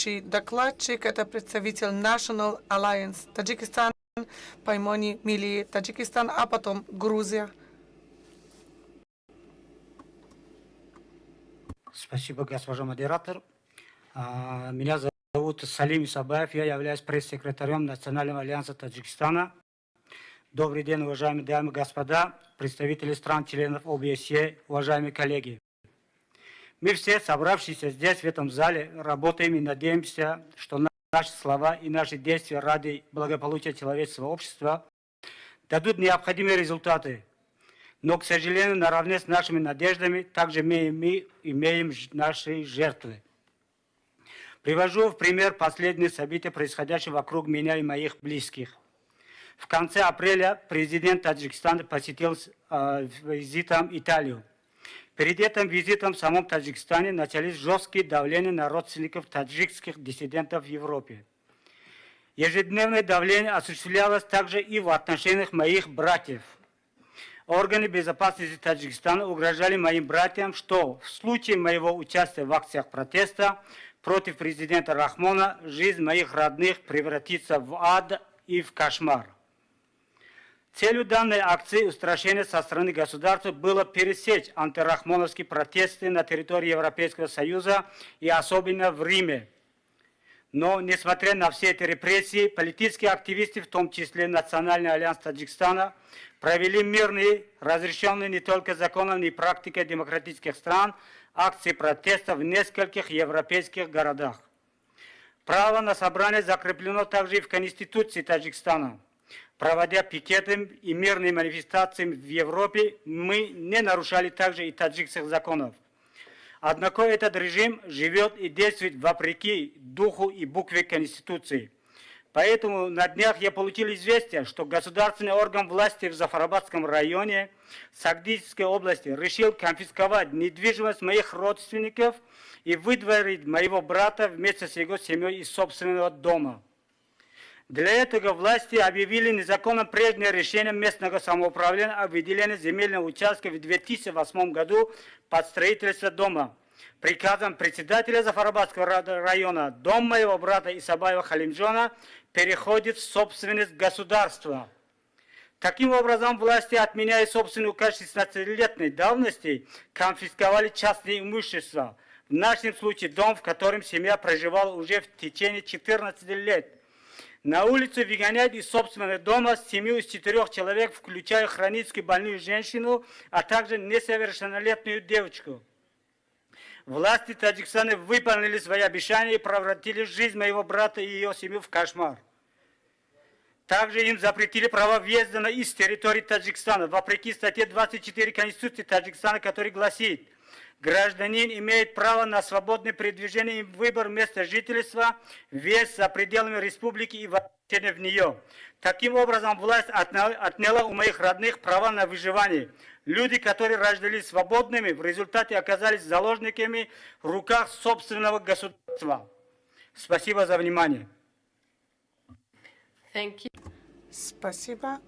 докладчик – это представитель National Alliance Таджикистан, Паймони Мили Таджикистан, а потом Грузия. Спасибо, госпожа модератор. Меня зовут Салим Исабаев, я являюсь пресс-секретарем Национального альянса Таджикистана. Добрый день, уважаемые дамы и господа, представители стран-членов ОБСЕ, уважаемые коллеги. Мы все, собравшиеся здесь, в этом зале, работаем и надеемся, что наши слова и наши действия ради благополучия человеческого общества дадут необходимые результаты. Но, к сожалению, наравне с нашими надеждами, также мы имеем наши жертвы. Привожу в пример последние события, происходящие вокруг меня и моих близких. В конце апреля президент Таджикистана посетил визитом Италию. Перед этим визитом в самом Таджикистане начались жесткие давления на родственников таджикских диссидентов в Европе. Ежедневное давление осуществлялось также и в отношениях моих братьев. Органы безопасности Таджикистана угрожали моим братьям, что в случае моего участия в акциях протеста против президента Рахмона жизнь моих родных превратится в ад и в кошмар. Целью данной акции устрашения со стороны государства было пересечь антирахмоновские протесты на территории Европейского Союза и особенно в Риме. Но, несмотря на все эти репрессии, политические активисты, в том числе Национальный альянс Таджикистана, провели мирные, разрешенные не только законом, но и практикой демократических стран, акции протеста в нескольких европейских городах. Право на собрание закреплено также и в Конституции Таджикистана. Проводя пикеты и мирные манифестации в Европе, мы не нарушали также и таджикских законов. Однако этот режим живет и действует вопреки духу и букве Конституции. Поэтому на днях я получил известие, что государственный орган власти в Зафарабадском районе Сагдийской области решил конфисковать недвижимость моих родственников и выдворить моего брата вместе с его семьей из собственного дома. Для этого власти объявили незаконным прежнее решение местного самоуправления о выделении земельного участка в 2008 году под строительство дома. Приказом председателя Зафарабадского района дом моего брата Исабаева Халимджона переходит в собственность государства. Таким образом, власти, отменяя собственный указ 16-летней давности, конфисковали частное имущество. В нашем случае дом, в котором семья проживала уже в течение 14 лет. На улицу выгоняют из собственного дома семью из 4 человек, включая хронически больную женщину, а также несовершеннолетнюю девочку. Власти Таджикистана выполнили свои обещания и превратили жизнь моего брата и ее семью в кошмар. Также им запретили право въезда из территории Таджикистана, вопреки статье 24 Конституции Таджикистана, который гласит: гражданин имеет право на свободное передвижение и выбор места жительства, въезд за пределами республики и возвращение в нее. Таким образом, власть отняла у моих родных права на выживание. Люди, которые рождались свободными, в результате оказались заложниками в руках собственного государства. Спасибо за внимание. Спасибо.